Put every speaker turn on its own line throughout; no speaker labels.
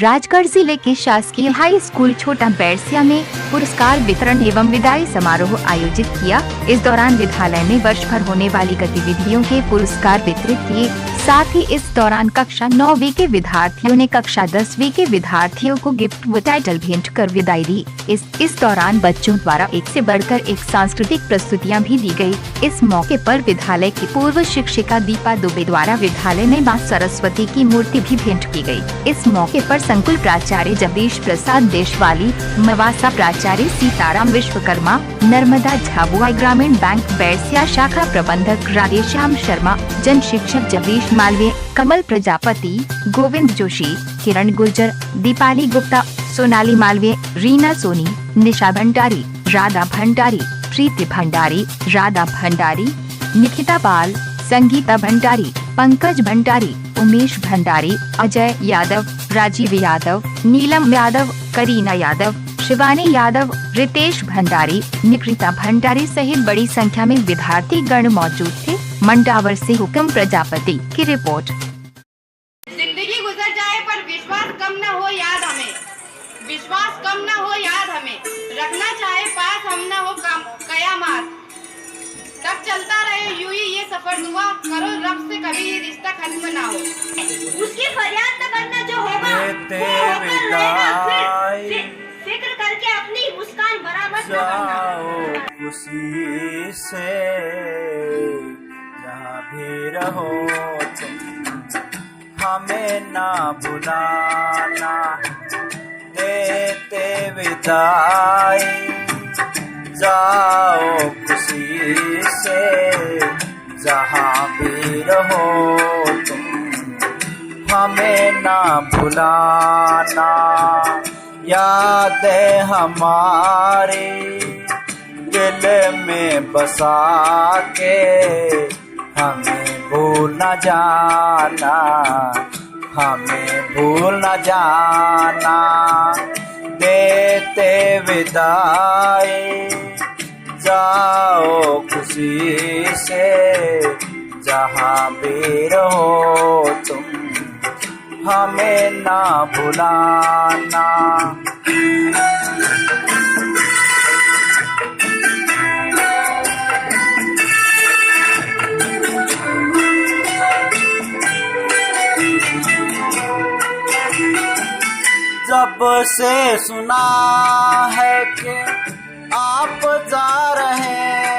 राजगढ़ जिले के शासकीय हाई स्कूल छोटा बैरसिया में पुरस्कार वितरण एवं विदाई समारोह आयोजित किया। इस दौरान विद्यालय में वर्ष भर होने वाली गतिविधियों के पुरस्कार वितरित किए। साथ ही इस दौरान कक्षा 9वीं के विद्यार्थियों ने कक्षा 10वीं के विद्यार्थियों को गिफ्ट व टाइटल भेंट कर विदाई दी। इस दौरान बच्चों द्वारा एक से बढ़कर एक सांस्कृतिक प्रस्तुतियां भी दी गई। इस मौके पर विद्यालय की पूर्व शिक्षिका दीपा दुबे द्वारा विद्यालय में मां सरस्वती की मूर्ति भी भेंट की गई। इस मौके पर संकुल प्राचार्य जगदीश प्रसाद देशवाली, मवासा प्राचार्य सीताराम विश्वकर्मा, नर्मदा झाबुआ, ग्रामीण बैंक बैरसिया शाखा प्रबंधक राधेश्याम शर्मा, जन शिक्षक जगदीश मालवीय, कमल प्रजापति, गोविंद जोशी, किरण गुर्जर, दीपाली गुप्ता, सोनाली मालवीय, रीना सोनी, निशा भंडारी, राधा भंडारी, प्रीति भंडारी, राधा भंडारी, निकिता पाल, संगीता भंडारी, पंकज भंडारी, उमेश भंडारी, अजय यादव, राजीव यादव, नीलम यादव, करीना यादव, शिवानी यादव, रितेश भंडारी, निकृता भंडारी सहित बड़ी संख्या में विद्यार्थी गण मौजूद थे। मंडावर से हुक्म प्रजापति की रिपोर्ट।
जिंदगी गुजर जाए पर विश्वास कम न हो याद हमें, विश्वास कम न हो याद हमें, रखना चाहे पास हम न हो कयामत तब चलता रहे यूं ही ये सफर, दुआ करो रब से कभी ये रिश्ता खत्म ना हो।
उसकी फरियाद न करना, जो होगा वो होकर रहेगा, फिक्र करके अपनी मुस्कान बराबर न करना।
खुशी से जहाँ भी रहो तुम, हमें ना भुलाना, देते विदाई जाओ खुशी से, जहाँ भी रहो तुम, हमें ना भुलाना। यादें हमारी दिल में बसा के हमें भूल न जाना, हमें भूल न जाना, देते विदाई जाओ खुशी से, जहाँ भी रहो तुम, हमें ना भुलाना। जब से सुना है कि आप जा रहे हैं,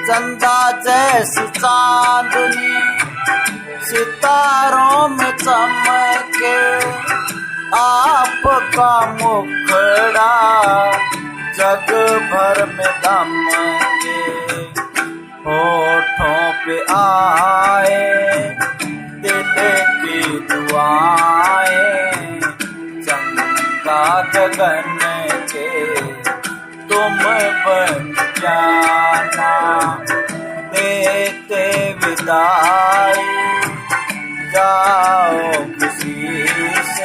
चंदा जैसी चांदनी सितारों में चमके, आपका मुखड़ा जग भर में दमके, होठों पे आए दिल की दुआएं, चंदा गगन के तुम बन जाना, देते विदाई जाओ खुशी से।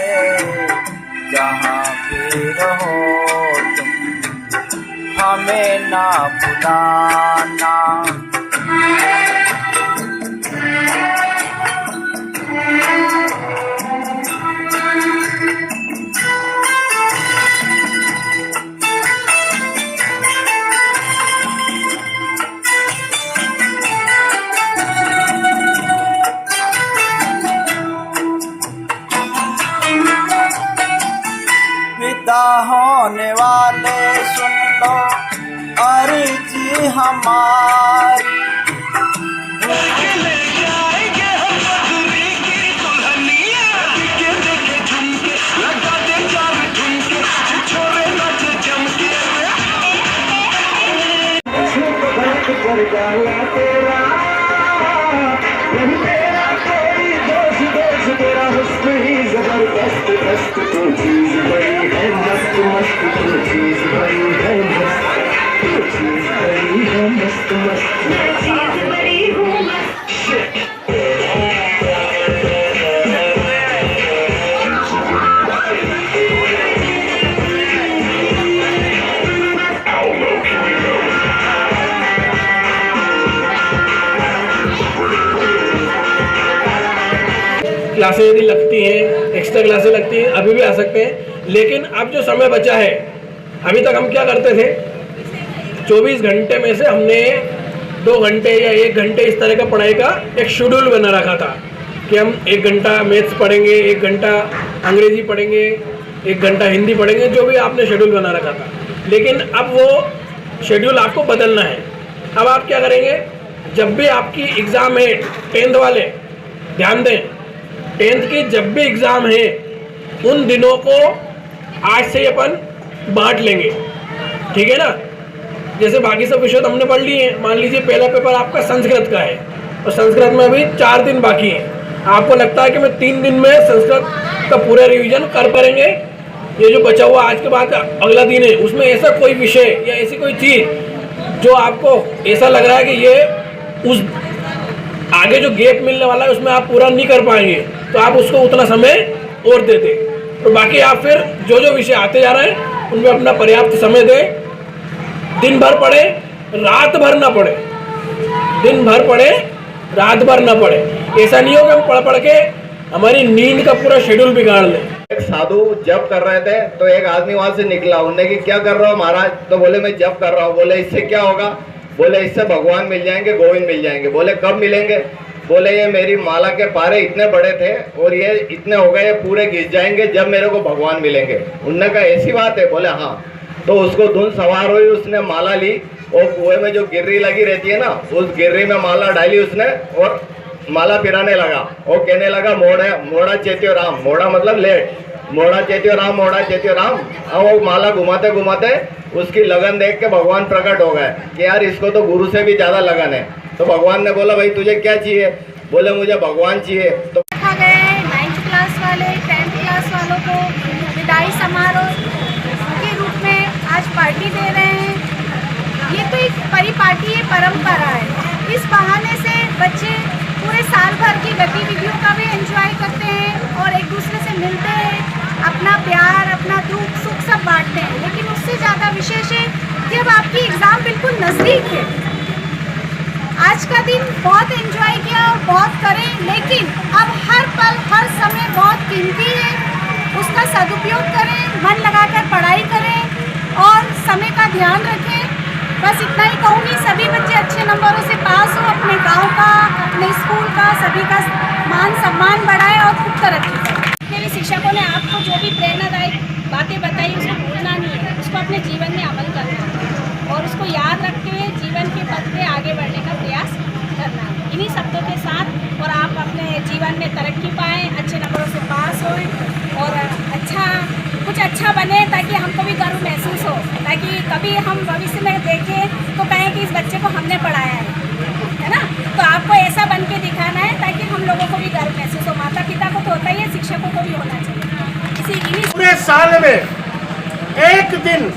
हो तुम, हमें ना भुलाना। विदा होने वाले सुन लो अर्जी हमारी,
ले जाएंगे हम मधुरी की दुल्हनिया, देखे देखे झुमके लगा दे चार झुमके, छिछोरे नाचे जमके। कर डाला तेरा तेरा कोई दोस्त दोस्त तेरा हुस्न ही जबरदस्त दस्त, तो चीज बड़ी है मस्त मस्त, तो चीज बड़ी है मस्त, तो चीज बड़ी है मस्त मस्त, चीज बड़ी हूँ मस्त।
क्लासें यदि लगती हैं, एक्स्ट्रा क्लासें लगती हैं, अभी भी आ सकते हैं। लेकिन अब जो समय बचा है, अभी तक हम क्या करते थे, 24 घंटे में से हमने 2 घंटे या 1 घंटे इस तरह का पढ़ाई का एक शेड्यूल बना रखा था कि हम 1 घंटा मैथ्स पढ़ेंगे, 1 घंटा अंग्रेजी पढ़ेंगे, 1 घंटा हिंदी पढ़ेंगे, जो भी आपने शेड्यूल बना रखा था। लेकिन अब वो शेड्यूल आपको बदलना है। अब आप क्या करेंगे, जब भी आपकी एग्ज़ाम है 10th वाले, ध्यान दें, 10th की जब भी एग्ज़ाम है उन दिनों को आज से अपन बांट लेंगे, ठीक है ना। जैसे बाकी सब विषय तो हमने पढ़ लिए हैं। मान लीजिए पहला पेपर आपका संस्कृत का है और संस्कृत में अभी 4 दिन बाकी हैं। आपको लगता है कि मैं 3 दिन में संस्कृत का पूरा रिवीजन कर पाएंगे, ये जो बचा हुआ आज के बाद अगला दिन है उसमें ऐसा कोई विषय या ऐसी कोई चीज़ जो आपको ऐसा लग रहा है कि ये उस आगे जो गैप मिलने वाला है उसमें आप पूरा नहीं कर पाएंगे, तो आप उसको उतना समय और दे दें। तो बाकी आप फिर जो जो विषय आते जा रहे हैं उनमें अपना पर्याप्त समय दें। दिन भर पढ़े, रात भर ना पढ़े, दिन भर पढ़े, रात भर ना पढ़े। ऐसा नहीं हो कि हम पढ़ पढ़ के हमारी नींद का पूरा शेड्यूल बिगाड़ लें।
एक साधु जप कर रहे थे तो एक आदमी वहां से निकला, उन्होंने कि क्या कर रहा हो महाराज, तो बोले मैं जप कर रहा हूँ। बोले इससे क्या होगा, बोले इससे भगवान मिल जाएंगे, गोविंद मिल जाएंगे। बोले कब मिलेंगे, बोले ये मेरी माला के पारे इतने बड़े थे और ये इतने हो गए, ये पूरे घिस जाएंगे जब मेरे को भगवान मिलेंगे। उनने कहा ऐसी बात है, बोले हाँ। तो उसको धुन सवार हुई, उसने माला ली और कुएं में जो गिर्री लगी रहती है ना, उस गिर्री में माला डाली उसने और माला पिराने लगा और कहने लगा मोड़ा चेत्यो राम, मोड़ा मतलब लेट, मोड़ा चेत्यो राम, मोड़ा चेत्यो राम। और वो माला घुमाते घुमाते उसकी लगन देख के भगवान प्रकट हो गए कि यार इसको तो गुरु से भी ज़्यादा लगन है। तो भगवान ने बोला भाई तुझे क्या चाहिए, बोले मुझे भगवान चाहिए। तो
रखा गया है 9th क्लास वाले 10th क्लास वालों को विदाई समारोह के रूप में आज पार्टी दे रहे हैं। ये तो एक परिपाटी है, परंपरा है। इस बहाने से बच्चे पूरे साल भर की गतिविधियों का भी एंजॉय करते हैं और एक दूसरे से मिलते हैं, अपना प्यार, अपना दुख सुख सब बांटते हैं। लेकिन उससे ज़्यादा विशेष है कि अब आपकी एग्ज़ाम बिल्कुल नज़दीक है। आज का दिन बहुत एंजॉय किया और बहुत करें, लेकिन अब हर पल हर समय बहुत कीमती है, उसका सदुपयोग करें, मन लगाकर पढ़ाई करें और समय का ध्यान रखें। बस इतना ही कहूँगी, सभी बच्चे अच्छे नंबरों से पास हो, अपने गांव का, अपने स्कूल का, सभी का मान सम्मान बढ़ाएं और खूब तरक्की करें। मेरे शिक्षकों ने आपको जो भी प्रेरणादायक बातें बताई उसको भूलना नहीं है, उसको अपने जीवन में अमल करना है और उसको याद रखते हुए जीवन के पथ पे आगे बढ़ने का प्रयास करना है। इन्हीं शब्दों के साथ और आप अपने जीवन में तरक्की पाएँ, अच्छे नंबरों से पास होएं और कुछ अच्छा बने, ताकि हमको भी गर्व महसूस हो, ताकि कभी हम भविष्य में देखें तो कहें कि इस बच्चे को हमने पढ़ाया है ना। तो आपको ऐसा बन के दिखाना है ताकि हम लोगों को भी गर्व महसूस हो। माता पिता को तो होता ही है, शिक्षकों को भी होना चाहिए। इसी
पूरे साल में एक दिन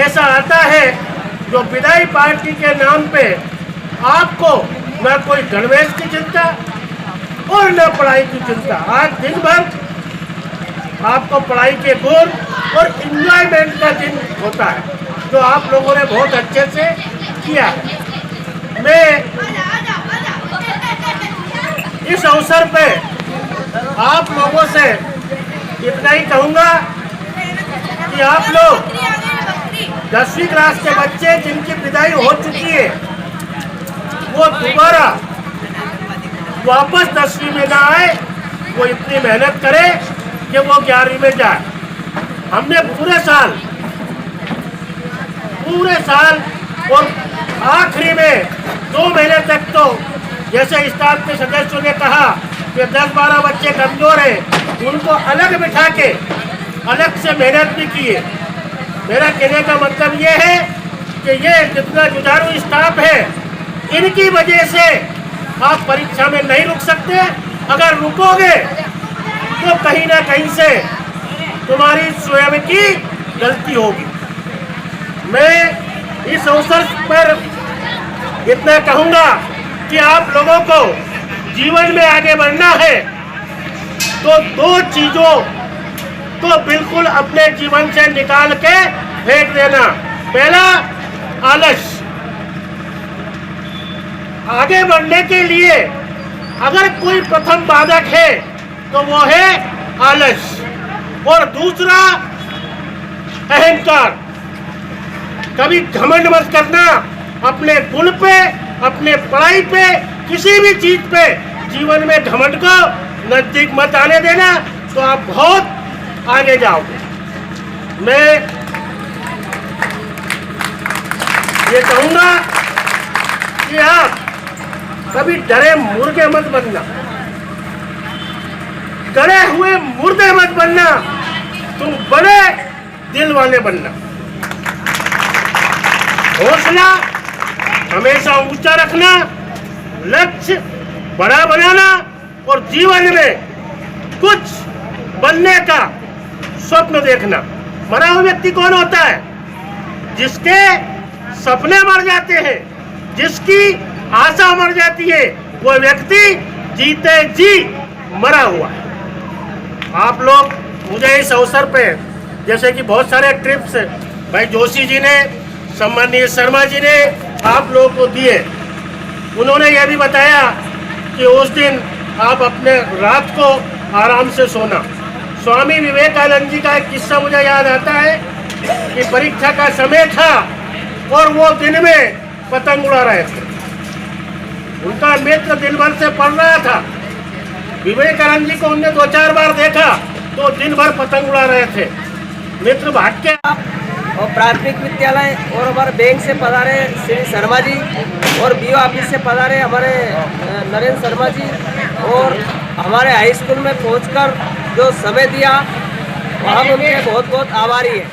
ऐसा आता है जो विदाई पार्टी के नाम पे आपको न कोई गणवेश की चिंता और न पढ़ाई की चिंता। आज दिन भर आपको पढ़ाई के गुण और इंजॉयमेंट का दिन होता है, जो आप लोगों ने बहुत अच्छे से किया। मैं इस अवसर पे आप लोगों से इतना ही कहूँगा कि आप लोग 10वीं क्लास के बच्चे जिनकी विदाई हो चुकी है, वो दोबारा वापस 10वीं में ना आए, वो इतनी मेहनत करे कि वो 11वीं में जाए। हमने पूरे साल और आखिरी में 2 महीने तक तो जैसे स्टाफ के सदस्यों ने कहा कि 10-12 बच्चे कमजोर हैं, उनको अलग बिठा के अलग से मेहनत भी किए। मेरा कहने का मतलब ये है कि ये जितना जुझारू स्टाफ है, इनकी वजह से आप परीक्षा में नहीं रुक सकते। अगर रुकोगे तो कहीं ना कहीं से तुम्हारी स्वयं की गलती होगी। मैं इस अवसर पर इतना कहूँगा कि आप लोगों को जीवन में आगे बढ़ना है तो 2 चीज़ों को बिल्कुल अपने जीवन से निकाल के फेंक देना। पहला, आलस। आगे बढ़ने के लिए अगर कोई प्रथम बाधक है तो वो है आलस। और दूसरा, अहंकार। कभी घमंड मत करना अपने गुण पे, अपने पढ़ाई पे, किसी भी चीज पे। जीवन में घमंड को नजदीक मत आने देना, तो आप बहुत आगे जाओगे। मैं ये कहूँगा कि आप कभी डरे मुर्गे मत बनना, डरे हुए मुर्दे मत बनना, तुम बड़े दिल वाले बनना। हौसला हमेशा ऊंचा रखना, लक्ष्य बड़ा बनाना और जीवन में कुछ बनने का स्वप्न देखना। मरा हुआ व्यक्ति कौन होता है? जिसके सपने मर जाते हैं, जिसकी आशा मर जाती है, वो व्यक्ति जीते जी मरा हुआ है। आप लोग मुझे इस अवसर पे, जैसे कि बहुत सारे ट्रिप्स भाई जोशी जी ने, सम्मानीय शर्मा जी ने आप लोगों को दिए। उन्होंने यह भी बताया कि उस दिन आप अपने रात को आराम से सोना। स्वामी विवेकानंद जी का एक किस्सा मुझे याद आता है कि परीक्षा का समय था और वो दिन में पतंग उड़ा रहे थे। उनका मित्र दिन भर से पढ़ रहा था। विवेकानंद जी को उनने 2-4 बार देखा तो दिन भर पतंग उड़ा रहे थे। मित्र भाग के
और प्राथमिक विद्यालय और हमारे बैंक से पधारे श्री शर्मा जी और बीओ ऑफिस से पधारे हमारे नरेंद्र शर्मा जी, और हमारे हाई स्कूल में पहुंचकर जो समय दिया, हम उनके बहुत बहुत आभारी हैं।